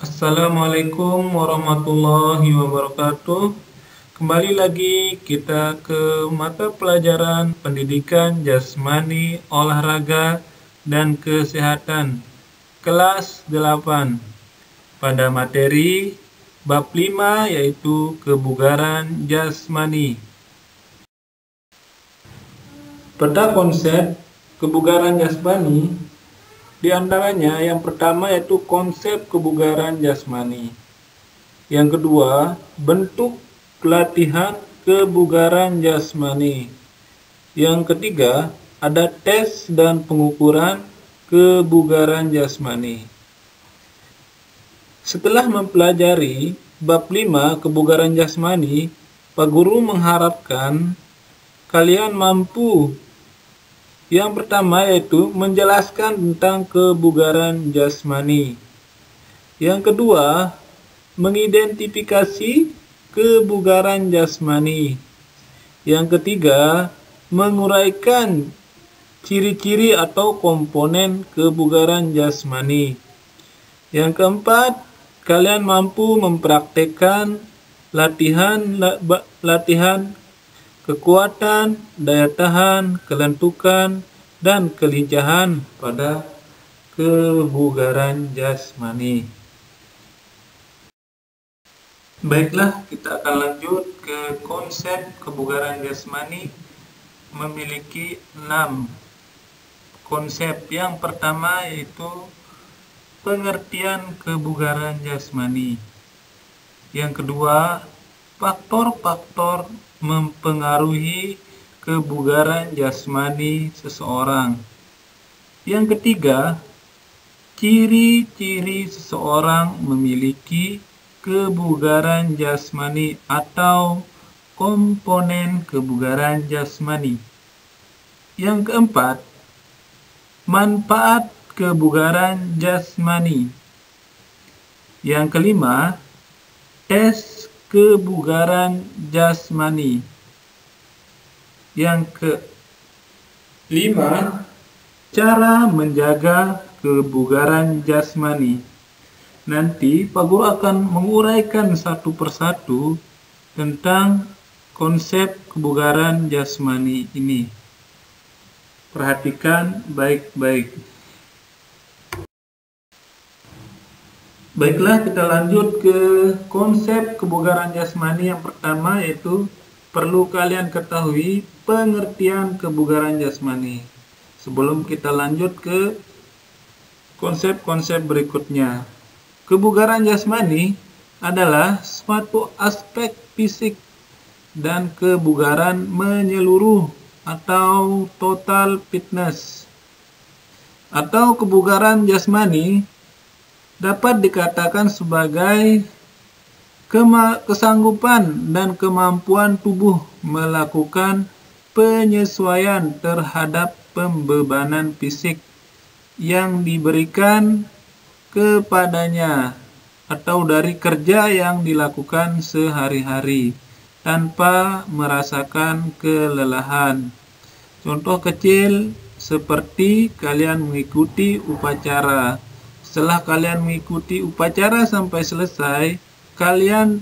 Assalamualaikum warahmatullahi wabarakatuh. Kembali lagi kita ke mata pelajaran pendidikan jasmani, olahraga, dan kesehatan kelas 8 pada materi bab 5 yaitu kebugaran jasmani. Pada konsep kebugaran jasmani, di antaranya yang pertama yaitu konsep kebugaran jasmani. Yang kedua, bentuk latihan kebugaran jasmani. Yang ketiga, ada tes dan pengukuran kebugaran jasmani. Setelah mempelajari bab 5 kebugaran jasmani, Pak Guru mengharapkan kalian mampu yang pertama yaitu menjelaskan tentang kebugaran jasmani. Yang kedua, mengidentifikasi kebugaran jasmani. Yang ketiga, menguraikan ciri-ciri atau komponen kebugaran jasmani. Yang keempat, kalian mampu mempraktekkan latihan kekuatan, daya tahan, kelentukan, dan kelincahan pada kebugaran jasmani. Baiklah, kita akan lanjut ke konsep kebugaran jasmani. Memiliki 6 konsep. Yang pertama yaitu pengertian kebugaran jasmani. Yang kedua, faktor-faktor mempengaruhi kebugaran jasmani seseorang. Yang ketiga, ciri-ciri seseorang memiliki kebugaran jasmani atau komponen kebugaran jasmani. Yang keempat, manfaat kebugaran jasmani. Yang kelima, tes kebugaran jasmani. Yang kelima, cara menjaga kebugaran jasmani. Nanti Pak Guru akan menguraikan satu persatu tentang konsep kebugaran jasmani ini. Perhatikan baik-baik. Baiklah, kita lanjut ke konsep kebugaran jasmani yang pertama yaitu perlu kalian ketahui pengertian kebugaran jasmani. Sebelum kita lanjut ke konsep-konsep berikutnya. Kebugaran jasmani adalah suatu aspek fisik dan kebugaran menyeluruh atau total fitness. Atau kebugaran jasmani dapat dikatakan sebagai kesanggupan dan kemampuan tubuh melakukan penyesuaian terhadap pembebanan fisik yang diberikan kepadanya atau dari kerja yang dilakukan sehari-hari tanpa merasakan kelelahan. Contoh kecil seperti kalian mengikuti upacara. Setelah kalian mengikuti upacara sampai selesai, kalian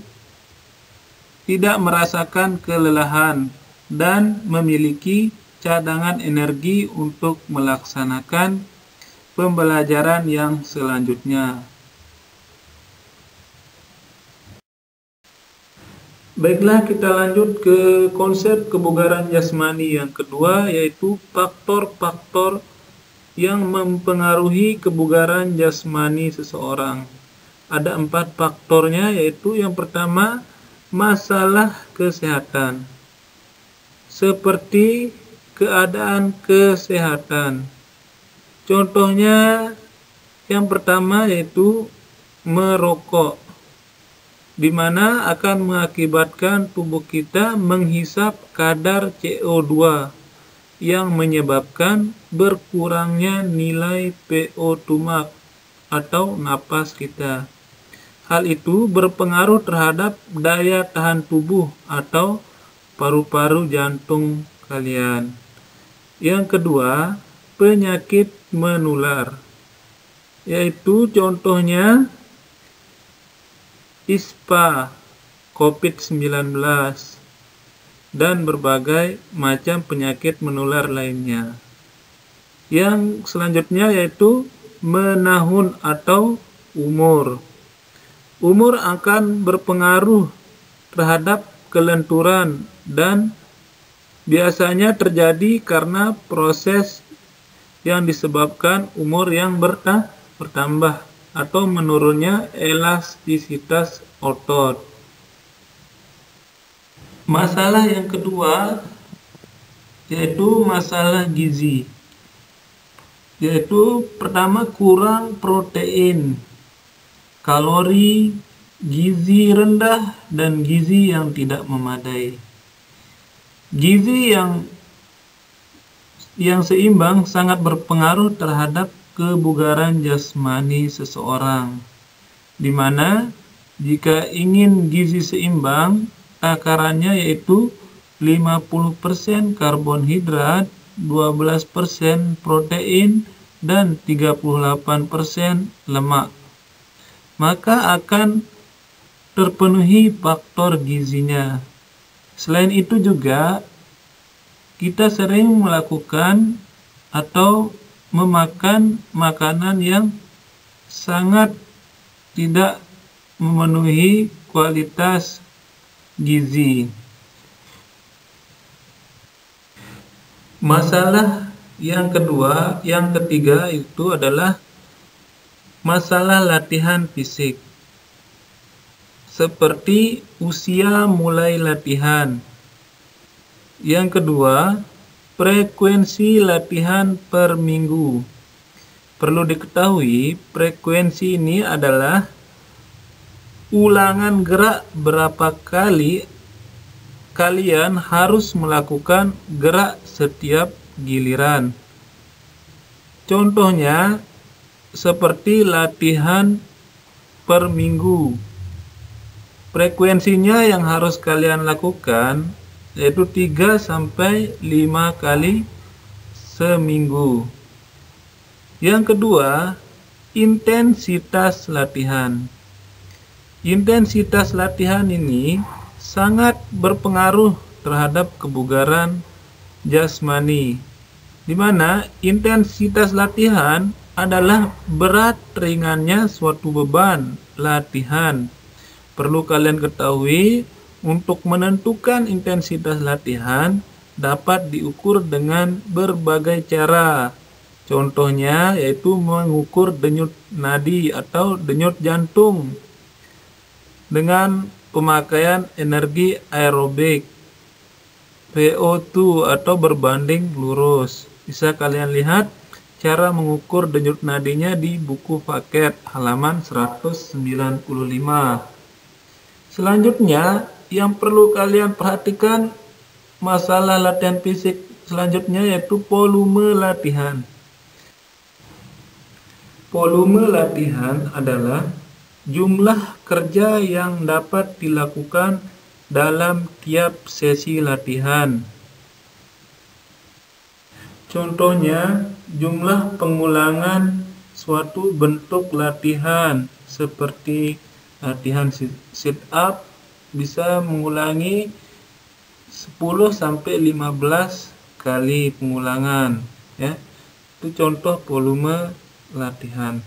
tidak merasakan kelelahan dan memiliki cadangan energi untuk melaksanakan pembelajaran yang selanjutnya. Baiklah, kita lanjut ke konsep kebugaran jasmani yang kedua yaitu faktor-faktor yang mempengaruhi kebugaran jasmani seseorang. Ada 4 faktornya yaitu yang pertama, masalah kesehatan. Seperti keadaan kesehatan. Contohnya yang pertama yaitu merokok, di mana akan mengakibatkan tubuh kita menghisap kadar CO2 yang menyebabkan berkurangnya nilai PO2 max atau napas kita. Hal itu berpengaruh terhadap daya tahan tubuh atau paru-paru jantung kalian. Yang kedua, penyakit menular, yaitu contohnya ispa, COVID-19, dan berbagai macam penyakit menular lainnya. Yang selanjutnya yaitu menahun atau umur. Umur akan berpengaruh terhadap kelenturan dan biasanya terjadi karena proses yang disebabkan umur yang bertambah atau menurunnya elastisitas otot. Masalah yang kedua yaitu masalah gizi. Yaitu pertama, kurang protein, kalori, gizi rendah, dan gizi yang tidak memadai. Gizi yang seimbang sangat berpengaruh terhadap kebugaran jasmani seseorang, di mana jika ingin gizi seimbang, takarannya yaitu 50% karbonhidrat, 12% protein, dan 38% lemak. Maka akan terpenuhi faktor gizinya. Selain itu juga, kita sering melakukan atau memakan makanan yang sangat tidak memenuhi kualitas gizi. Masalah yang ketiga itu adalah masalah latihan fisik. Seperti usia mulai latihan. Yang kedua, frekuensi latihan per minggu. Perlu diketahui, frekuensi ini adalah ulangan gerak berapa kali kalian harus melakukan gerak setiap giliran. Contohnya seperti latihan per minggu. Frekuensinya yang harus kalian lakukan yaitu 3-5 kali seminggu. Yang kedua, intensitas latihan. Intensitas latihan ini sangat berpengaruh terhadap kebugaran jasmani, di mana intensitas latihan adalah berat ringannya suatu beban latihan. Perlu kalian ketahui, untuk menentukan intensitas latihan dapat diukur dengan berbagai cara. Contohnya yaitu mengukur denyut nadi atau denyut jantung dengan pemakaian energi aerobik, VO2 atau berbanding lurus. Bisa kalian lihat cara mengukur denyut nadinya di buku paket halaman 195. Selanjutnya, yang perlu kalian perhatikan masalah latihan fisik selanjutnya yaitu volume latihan. Volume latihan adalah jumlah kerja yang dapat dilakukan dalam tiap sesi latihan. Contohnya, jumlah pengulangan suatu bentuk latihan seperti latihan sit up bisa mengulangi 10-15 kali pengulangan, ya. Itu contoh volume latihan.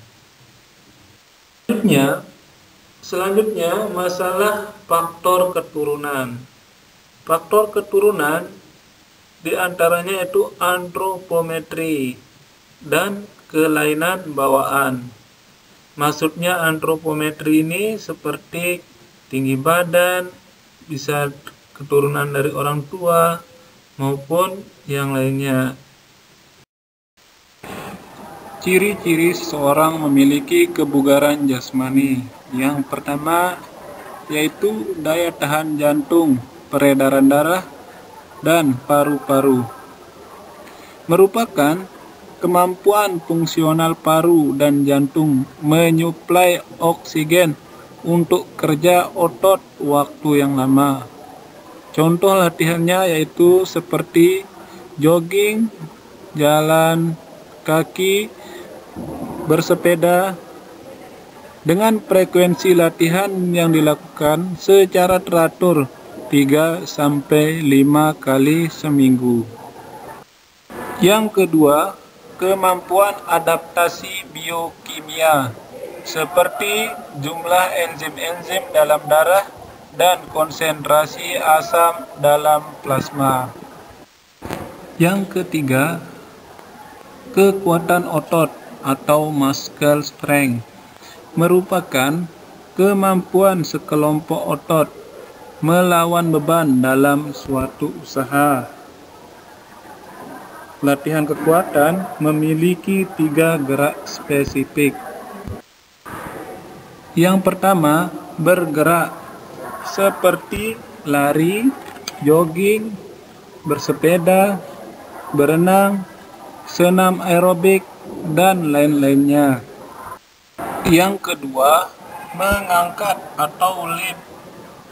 Selanjutnya masalah faktor keturunan. Faktor keturunan diantaranya yaitu antropometri dan kelainan bawaan. Maksudnya antropometri ini seperti tinggi badan, bisa keturunan dari orang tua maupun yang lainnya. Ciri-ciri seseorang memiliki kebugaran jasmani. Yang pertama yaitu daya tahan jantung, peredaran darah, dan paru-paru. Merupakan kemampuan fungsional paru dan jantung menyuplai oksigen untuk kerja otot waktu yang lama. Contoh latihannya yaitu seperti jogging, jalan kaki, bersepeda, dengan frekuensi latihan yang dilakukan secara teratur 3-5 kali seminggu. Yang kedua, kemampuan adaptasi biokimia seperti jumlah enzim-enzim dalam darah dan konsentrasi asam dalam plasma. Yang ketiga, kekuatan otot atau muscle strength merupakan kemampuan sekelompok otot melawan beban dalam suatu usaha. Latihan kekuatan memiliki 3 gerak spesifik. Yang pertama, bergerak seperti lari, jogging, bersepeda, berenang, senam aerobik, dan lain-lainnya. Yang kedua, mengangkat atau lift,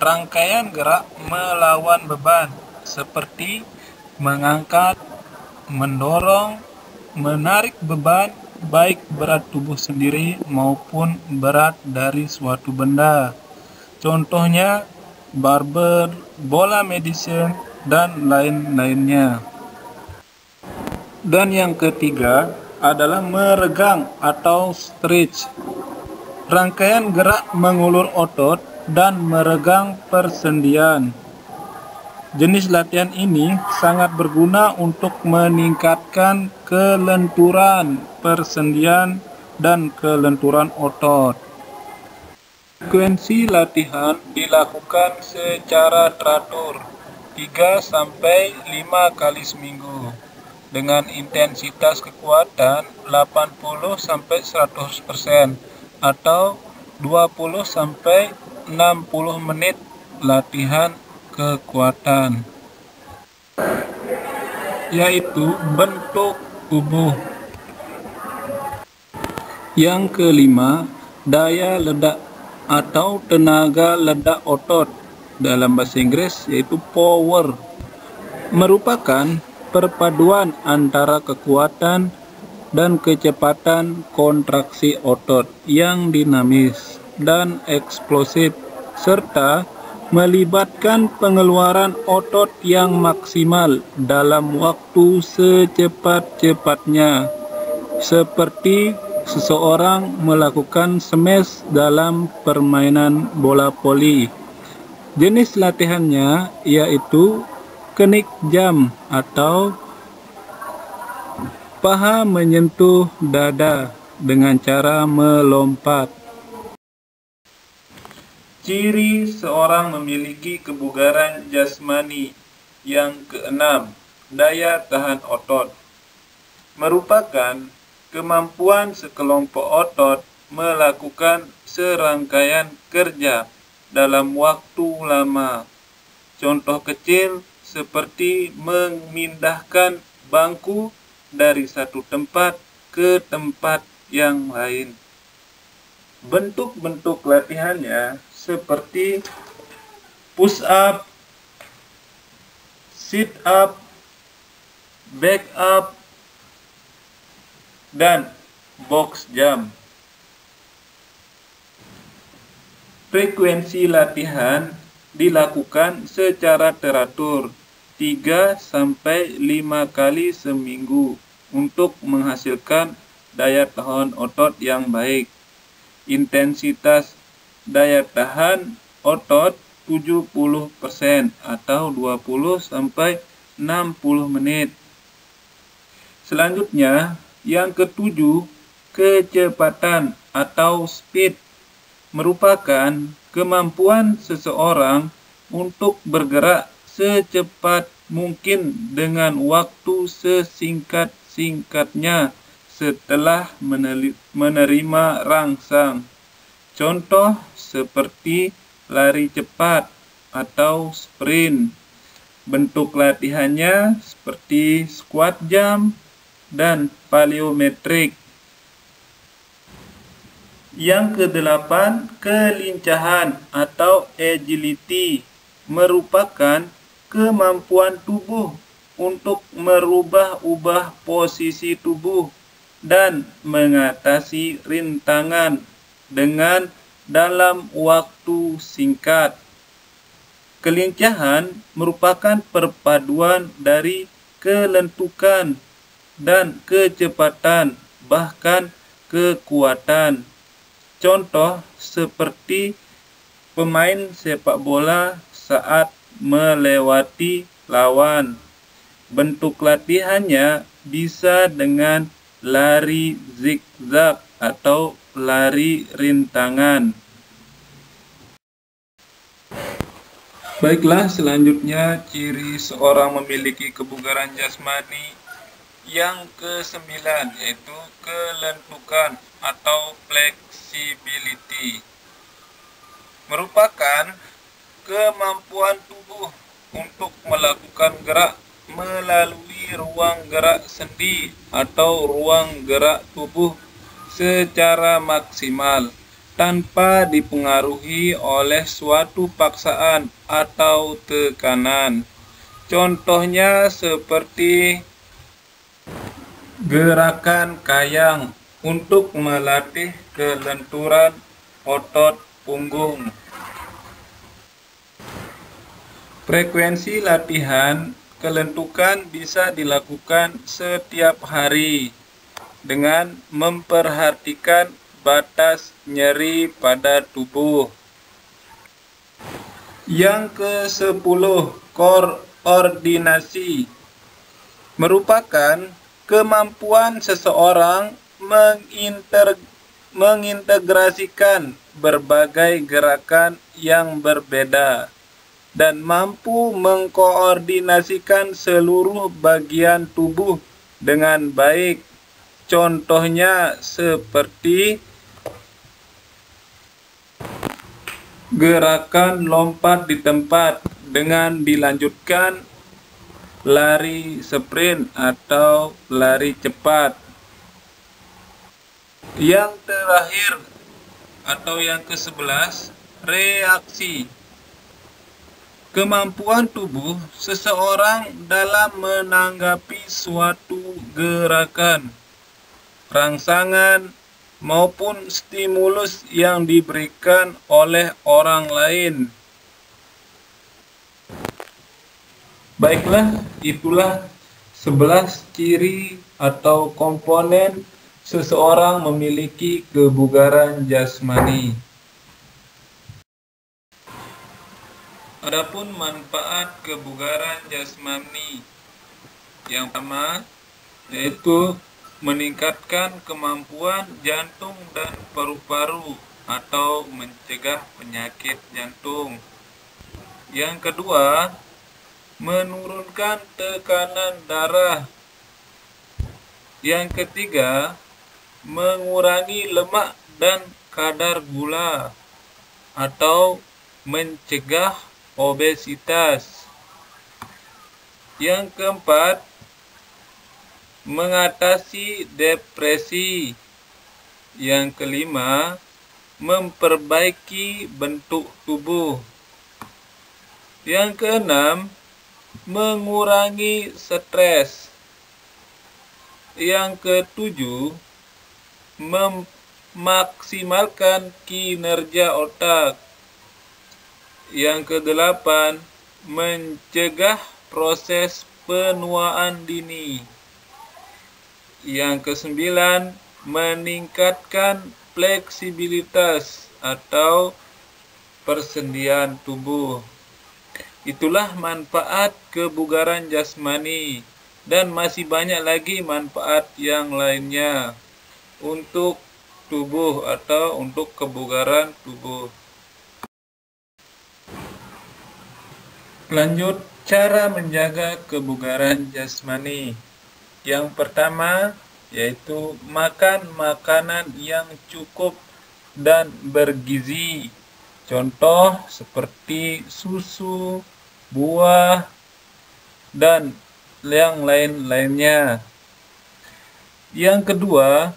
rangkaian gerak melawan beban seperti mengangkat, mendorong, menarik beban, baik berat tubuh sendiri maupun berat dari suatu benda. Contohnya barbel, bola medicine, dan lain-lainnya. Dan yang ketiga adalah meregang atau stretch, rangkaian gerak mengulur otot dan meregang persendian. Jenis latihan ini sangat berguna untuk meningkatkan kelenturan persendian dan kelenturan otot. Frekuensi latihan dilakukan secara teratur 3-5 kali seminggu dengan intensitas kekuatan 80-100% atau 20-60 menit latihan kekuatan, yaitu bentuk tubuh. Yang kelima, daya ledak atau tenaga ledak otot, dalam bahasa Inggris yaitu power, merupakan perpaduan antara kekuatan dan kecepatan kontraksi otot yang dinamis dan eksplosif, serta melibatkan pengeluaran otot yang maksimal dalam waktu secepat-cepatnya, seperti seseorang melakukan smash dalam permainan bola voli. Jenis latihannya yaitu knik jump atau paha menyentuh dada dengan cara melompat. Ciri seorang memiliki kebugaran jasmani. Yang keenam, daya tahan otot, merupakan kemampuan sekelompok otot melakukan serangkaian kerja dalam waktu lama. Contoh kecil seperti memindahkan bangku dari satu tempat ke tempat yang lain. Bentuk-bentuk latihannya seperti push up, sit up, back up, dan box jump. Frekuensi latihan dilakukan secara teratur 3-5 kali seminggu untuk menghasilkan daya tahan otot yang baik. Intensitas daya tahan otot 70% atau 20-60 menit. Selanjutnya, yang ketujuh, kecepatan atau speed, merupakan kemampuan seseorang untuk bergerak secepat mungkin dengan waktu sesingkat-singkatnya setelah menerima rangsang. Contoh seperti lari cepat atau sprint. Bentuk latihannya seperti squat jump dan plyometric. Yang kedelapan, kelincahan atau agility, merupakan kemampuan tubuh untuk merubah-ubah posisi tubuh dan mengatasi rintangan dengan dalam waktu singkat. Kelincahan merupakan perpaduan dari kelentukan dan kecepatan, bahkan kekuatan. Contoh seperti pemain sepak bola saat melewati lawan. Bentuk latihannya bisa dengan lari zigzag atau lari rintangan. Baiklah, selanjutnya ciri seorang memiliki kebugaran jasmani yang ke-9, yaitu kelentukan atau flexibility. Merupakan kemampuan tubuh untuk melakukan gerak melalui ruang gerak sendi atau ruang gerak tubuh secara maksimal, tanpa dipengaruhi oleh suatu paksaan atau tekanan. Contohnya seperti gerakan kayang untuk melatih kelenturan otot punggung. Frekuensi latihan kelentukan bisa dilakukan setiap hari dengan memperhatikan batas nyeri pada tubuh. Yang ke-10, koordinasi. Merupakan kemampuan seseorang mengintegrasikan berbagai gerakan yang berbeda dan mampu mengkoordinasikan seluruh bagian tubuh dengan baik. Contohnya seperti gerakan lompat di tempat dengan dilanjutkan lari sprint atau lari cepat. Yang terakhir atau yang ke-11, reaksi. Kemampuan tubuh seseorang dalam menanggapi suatu gerakan, rangsangan, maupun stimulus yang diberikan oleh orang lain. Baiklah, itulah 11 ciri atau komponen seseorang memiliki kebugaran jasmani. Adapun manfaat kebugaran jasmani yang pertama yaitu meningkatkan kemampuan jantung dan paru-paru atau mencegah penyakit jantung. Yang kedua, menurunkan tekanan darah. Yang ketiga, mengurangi lemak dan kadar gula atau mencegah obesitas. Yang keempat, mengatasi depresi. Yang kelima, memperbaiki bentuk tubuh. Yang keenam, mengurangi stres. Yang ketujuh, memaksimalkan kinerja otak. Yang kedelapan, mencegah proses penuaan dini. Yang kesembilan, meningkatkan fleksibilitas atau persendian tubuh. Itulah manfaat kebugaran jasmani, dan masih banyak lagi manfaat yang lainnya untuk tubuh atau untuk kebugaran tubuh. Lanjut, cara menjaga kebugaran jasmani. Yang pertama yaitu makan makanan yang cukup dan bergizi. Contoh seperti susu, buah, dan yang lain-lainnya. Yang kedua,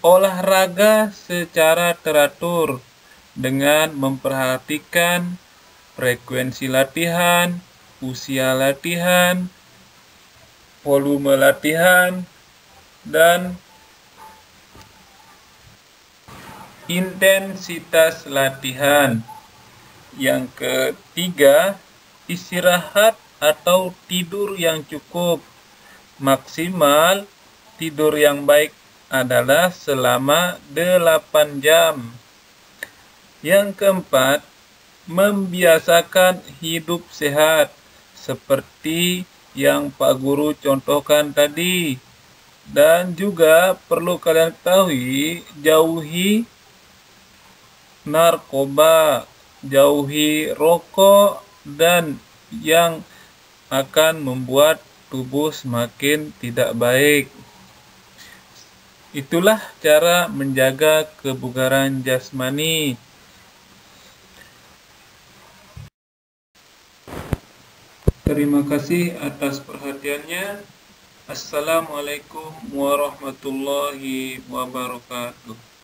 olahraga secara teratur dengan memperhatikan frekuensi latihan, usia latihan, volume latihan, dan intensitas latihan. Yang ketiga, istirahat atau tidur yang cukup. Maksimal tidur yang baik adalah selama 8 jam. Yang keempat, membiasakan hidup sehat seperti yang Pak Guru contohkan tadi. Dan juga perlu kalian ketahui, jauhi narkoba, jauhi rokok, dan yang akan membuat tubuh semakin tidak baik. Itulah cara menjaga kebugaran jasmani. Terima kasih atas perhatiannya. Assalamualaikum warahmatullahi wabarakatuh.